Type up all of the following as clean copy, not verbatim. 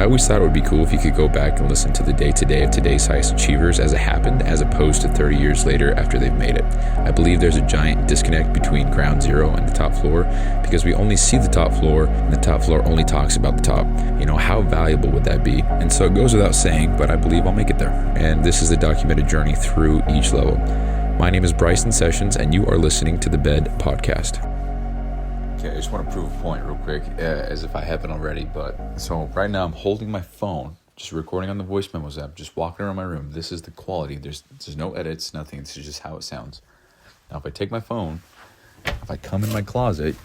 I always thought it would be cool if you could go back and listen to the day-to-day of today's highest achievers as it happened, as opposed to 30 years later after they've made it. I believe there's a giant disconnect between ground zero and the top floor because we only see the top floor and the top floor only talks about the top. You know, how valuable would that be? And so it goes without saying, but I believe I'll make it there. And this is the documented journey through each level. My name is Bryson Sessions, and you are listening to the Bed Podcast. Okay, I just want to prove a point real quick, as if I haven't already. But so right now I'm holding my phone, just recording on the voice memos app, just walking around my room. This is the quality. There's no edits, nothing. This is just how it sounds. Now, if I take my phone, if I come in my closet,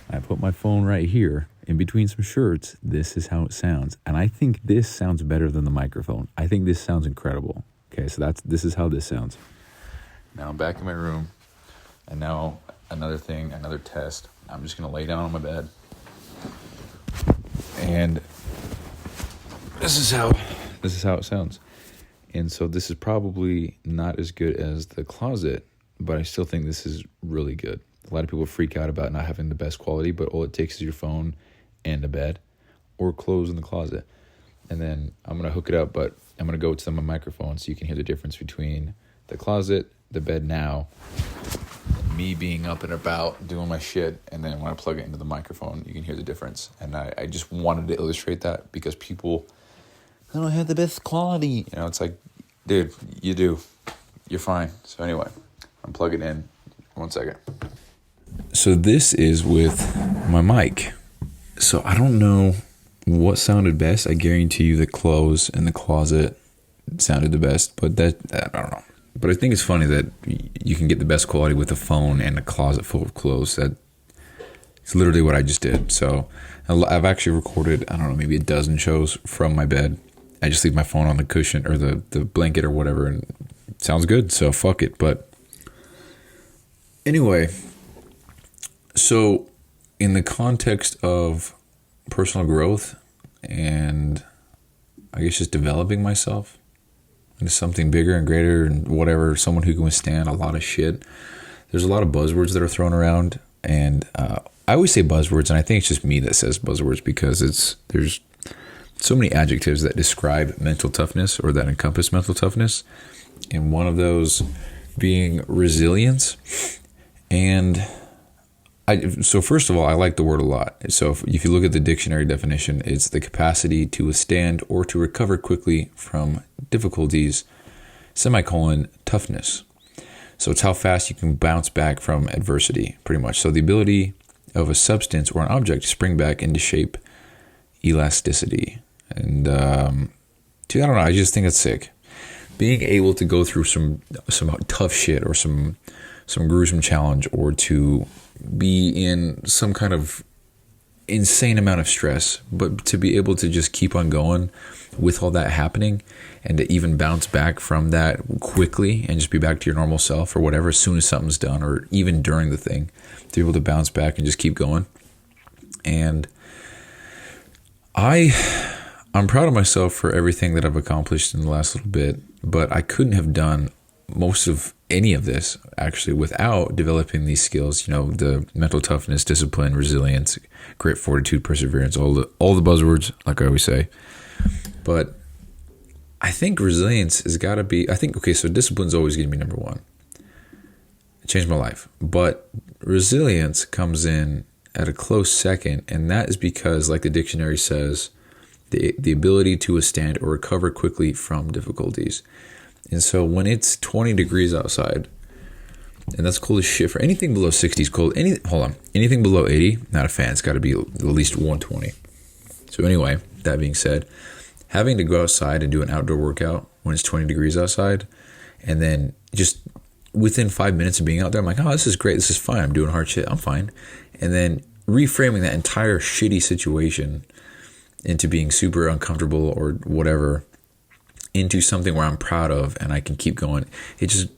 I put my phone right here in between some shirts. This is how it sounds, and I think this sounds better than the microphone. I think this sounds incredible. Okay, so this is how this sounds. Now I'm back in my room, and now another test. I'm just gonna lay down on my bed, and this is how it sounds. And so this is probably not as good as the closet, but I still think this is really good. A lot of people freak out about not having the best quality, but all it takes is your phone and a bed or clothes in the closet. And then I'm gonna hook it up, but I'm gonna go to my microphone so you can hear the difference between the closet, the bed now, me being up and about doing my shit, and then when I plug it into the microphone, you can hear the difference. And I just wanted to illustrate that because people, I don't have the best quality. You know, it's like, dude, you do. You're fine. So anyway, I'm plugging in. 1 second. So this is with my mic. So I don't know what sounded best. I guarantee you the clothes in the closet sounded the best, but I don't know. But I think it's funny that you can get the best quality with a phone and a closet full of clothes. It's literally what I just did. So I've actually recorded, I don't know, maybe a dozen shows from my bed. I just leave my phone on the cushion or the blanket or whatever, and it sounds good, so fuck it. But anyway, so in the context of personal growth and I guess just developing myself into something bigger and greater and whatever, someone who can withstand a lot of shit. There's a lot of buzzwords that are thrown around, and I always say buzzwords, and I think it's just me that says buzzwords because there's so many adjectives that describe mental toughness or that encompass mental toughness, and one of those being resilience. And so first of all, I like the word a lot. So if you look at the dictionary definition, it's the capacity to withstand or to recover quickly from difficulties, toughness. So it's how fast you can bounce back from adversity, pretty much. So the ability of a substance or an object to spring back into shape, elasticity. And dude, I don't know, I just think it's sick. Being able to go through some tough shit or some gruesome challenge, or to be in some kind of insane amount of stress, but to be able to just keep on going with all that happening and to even bounce back from that quickly and just be back to your normal self or whatever as soon as something's done, or even during the thing, to be able to bounce back and just keep going. And I'm proud of myself for everything that I've accomplished in the last little bit, but I couldn't have done most of any of this actually without developing these skills, you know, the mental toughness, discipline, resilience, grit, fortitude, perseverance, all the buzzwords, like I always say. But I think resilience has got to be, so discipline's always going to be number one. It changed my life. But resilience comes in at a close second, and that is because, like the dictionary says, the ability to withstand or recover quickly from difficulties. And so when it's 20 degrees outside, and that's cold as shit, for anything below 60 is cold. Anything below 80, not a fan. It's got to be at least 120. So anyway, that being said, having to go outside and do an outdoor workout when it's 20 degrees outside, and then just within 5 minutes of being out there, I'm like, oh, this is great. This is fine. I'm doing hard shit. I'm fine. And then reframing that entire shitty situation into being super uncomfortable or whatever into something where I'm proud of and I can keep going. It just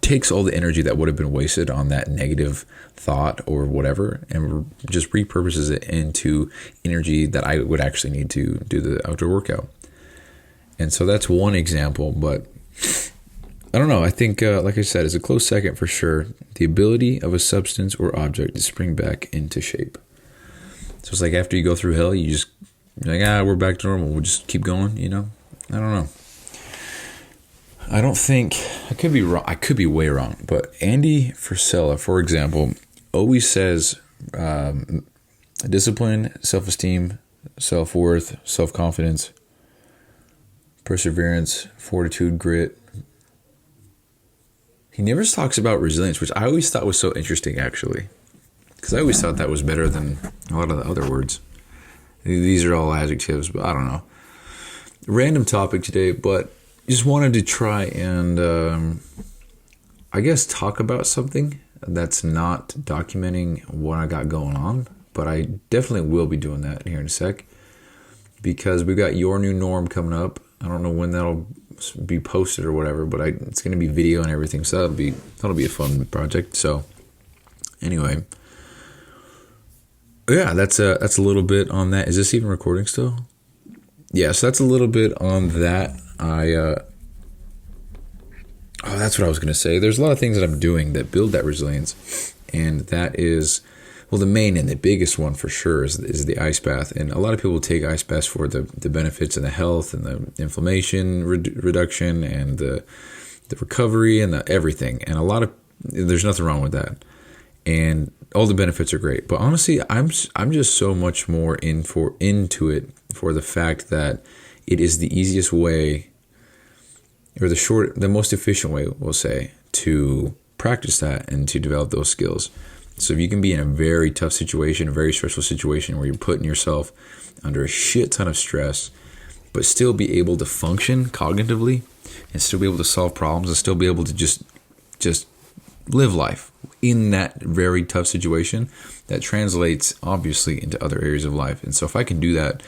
takes all the energy that would have been wasted on that negative thought or whatever and just repurposes it into energy that I would actually need to do the outdoor workout. And so that's one example, but I don't know. I think, like I said, it's a close second for sure. The ability of a substance or object to spring back into shape. So it's like after you go through hell, you just Like, we're back to normal. We'll just keep going, I don't know. I don't think, I could be wrong. I could be way wrong. But Andy Frisella, for example, always says discipline, self-esteem, self-worth, self-confidence, perseverance, fortitude, grit. He never talks about resilience, which I always thought was so interesting, actually. Because I always thought that was better than a lot of the other words. These are all adjectives, but I don't know. Random topic today, but just wanted to try and, I guess, talk about something that's not documenting what I got going on. But I definitely will be doing that here in a sec. Because we got Your New Norm coming up. I don't know when that'll be posted or whatever, but it's going to be video and everything. So that'll be a fun project. So anyway. Yeah, that's a little bit on that. Is this even recording still? Yeah, so that's a little bit on that. That's what I was going to say. There's a lot of things that I'm doing that build that resilience. And that is, well, the main and the biggest one for sure is the ice bath. And a lot of people take ice baths for the benefits and the health and the inflammation reduction and the recovery and the everything. And there's nothing wrong with that. And all the benefits are great, but honestly, I'm just so much more into it for the fact that it is the easiest way, or the most efficient way, we'll say, to practice that and to develop those skills. So if you can be in a very tough situation, a very stressful situation where you're putting yourself under a shit ton of stress, but still be able to function cognitively and still be able to solve problems and still be able to just live life in that very tough situation, that translates obviously into other areas of life. And so if I can do that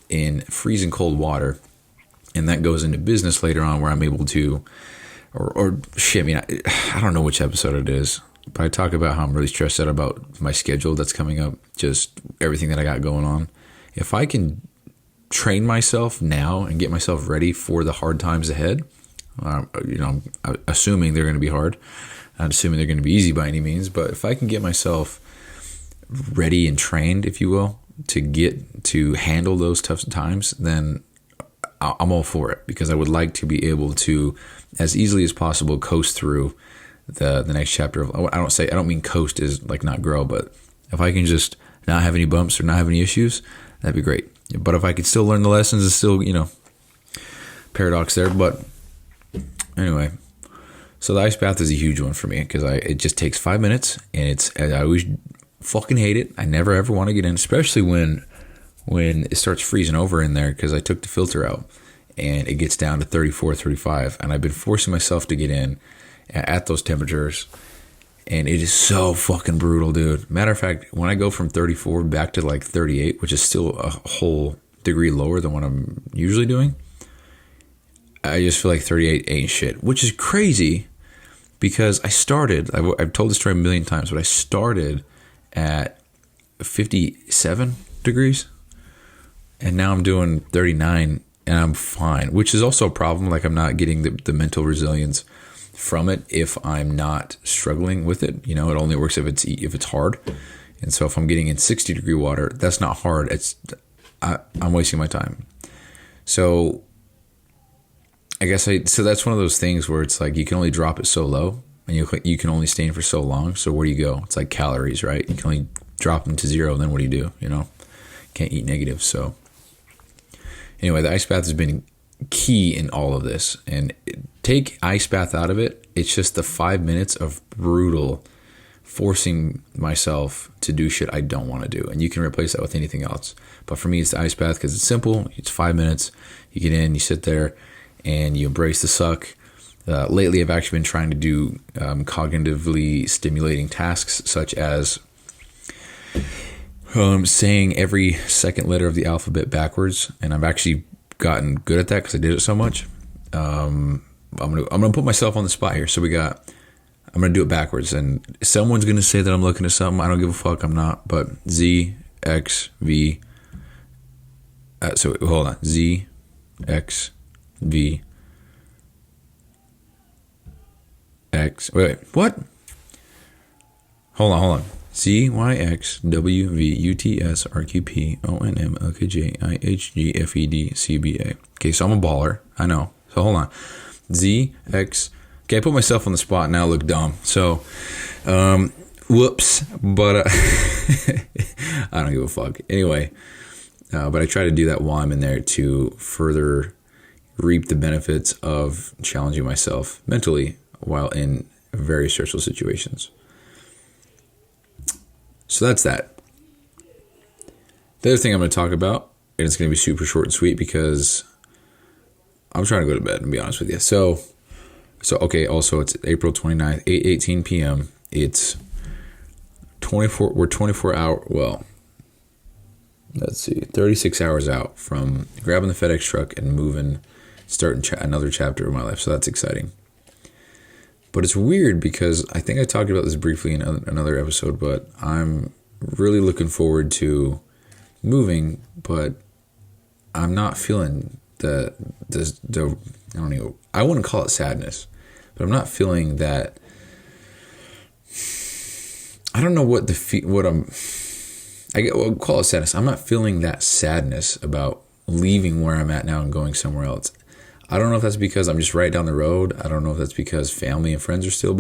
in freezing cold water, and that goes into business later on where I'm able to, or shit, I mean, I don't know which episode it is, but I talk about how I'm really stressed out about my schedule that's coming up, just everything that I got going on. If I can train myself now and get myself ready for the hard times ahead, I'm assuming they're going to be hard. Not assuming they're going to be easy by any means, but if I can get myself ready and trained, if you will, to handle those tough times, then I'm all for it, because I would like to be able to, as easily as possible, coast through the next chapter of. I don't mean coast is like not grow, but if I can just not have any bumps or not have any issues, that'd be great. But if I could still learn the lessons, it's still paradox there. But anyway. So the ice bath is a huge one for me because it just takes 5 minutes, and I always fucking hate it. I never ever want to get in, especially when it starts freezing over in there, because I took the filter out and it gets down to 34, 35, and I've been forcing myself to get in at those temperatures, and it is so fucking brutal, dude. Matter of fact, when I go from 34 back to like 38, which is still a whole degree lower than what I'm usually doing, I just feel like 38 ain't shit, which is crazy because I've told this story a million times, but I started at 57 degrees and now I'm doing 39 and I'm fine, which is also a problem. Like, I'm not getting the mental resilience from it if I'm not struggling with it. It only works if it's hard. And so if I'm getting in 60 degree water, that's not hard. I'm wasting my time. So I guess so that's one of those things where it's like you can only drop it so low and you can only stay in for so long. So where do you go? It's like calories, right? You can only drop them to zero. And then what do you do? Can't eat negative. So anyway, the ice bath has been key in all of this. And take ice bath out of it, it's just the 5 minutes of brutal forcing myself to do shit I don't want to do. And you can replace that with anything else. But for me, it's the ice bath because it's simple. It's 5 minutes. You get in, you sit there, and you embrace the suck. Lately, I've actually been trying to do cognitively stimulating tasks, such as saying every second letter of the alphabet backwards, and I've actually gotten good at that because I did it so much. I'm gonna put myself on the spot here. So I'm gonna do it backwards, and someone's gonna say that I'm looking at something. I don't give a fuck. I'm not. But Z X V. So hold on. Z X V X. Wait. What? Hold on. ZYXWVUTSRQPONMLKJIHGFEDCBA. Okay, so I'm a baller. I know. So hold on. ZX. Okay, I put myself on the spot. Now I look dumb. So, whoops. But I don't give a fuck. Anyway, but I try to do that while I'm in there to further reap the benefits of challenging myself mentally while in very stressful situations. So that's that. The other thing I'm going to talk about, and it's going to be super short and sweet because I'm trying to go to bed, and be honest with you. So okay, also it's April 29th, 8:18 p.m. It's 24 hour, well, let's see, 36 hours out from grabbing the FedEx truck and moving, starting another chapter of my life. So that's exciting. But it's weird because I think I talked about this briefly in another episode, but I'm really looking forward to moving, but I'm not feeling the I wouldn't call it sadness, but I'm not feeling that. I don't know what I'll call it sadness. I'm not feeling that sadness about leaving where I'm at now and going somewhere else. I don't know if that's because I'm just right down the road. I don't know if that's because family and friends are still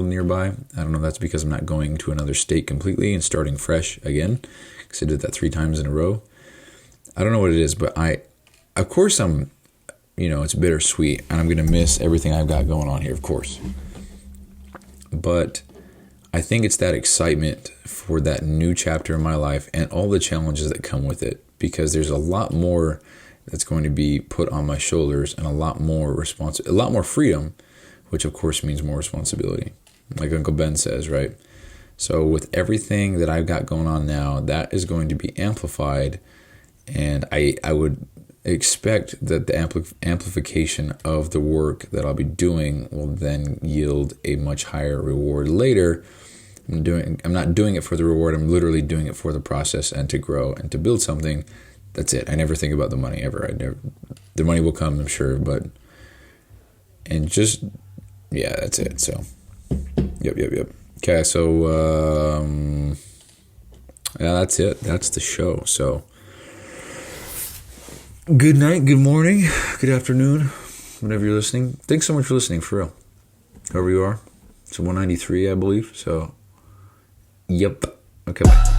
nearby. I don't know if that's because I'm not going to another state completely and starting fresh again, because I did that 3 times in a row. I don't know what it is, but of course I'm, it's bittersweet, and I'm going to miss everything I've got going on here, of course. But I think it's that excitement for that new chapter in my life and all the challenges that come with it, because there's a lot more that's going to be put on my shoulders and a lot more freedom, which of course means more responsibility, like Uncle Ben says, right? So with everything that I've got going on now, that is going to be amplified, and I would expect that the amplification of the work that I'll be doing will then yield a much higher reward later. I'm not doing it for the reward. I'm literally doing it for the process and to grow and to build something. That's it. I never think about the money ever. The money will come, I'm sure, that's it. So, yep. Okay, so, that's it. That's the show. So, good night, good morning, good afternoon, whenever you're listening. Thanks so much for listening, for real. Whoever you are. It's 193, I believe. So, yep. Okay, bye.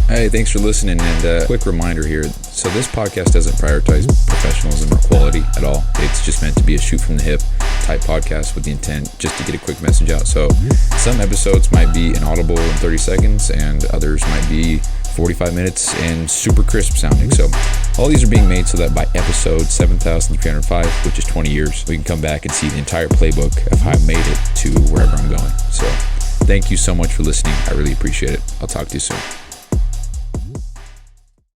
Hey, thanks for listening, and quick reminder here. So this podcast doesn't prioritize professionalism or quality at all. It's just meant to be a shoot from the hip type podcast with the intent just to get a quick message out. So some episodes might be inaudible in 30 seconds, and others might be 45 minutes and super crisp sounding. So all these are being made so that by episode 7,305, which is 20 years, we can come back and see the entire playbook of how I made it to wherever I'm going. So thank you so much for listening. I really appreciate it. I'll talk to you soon.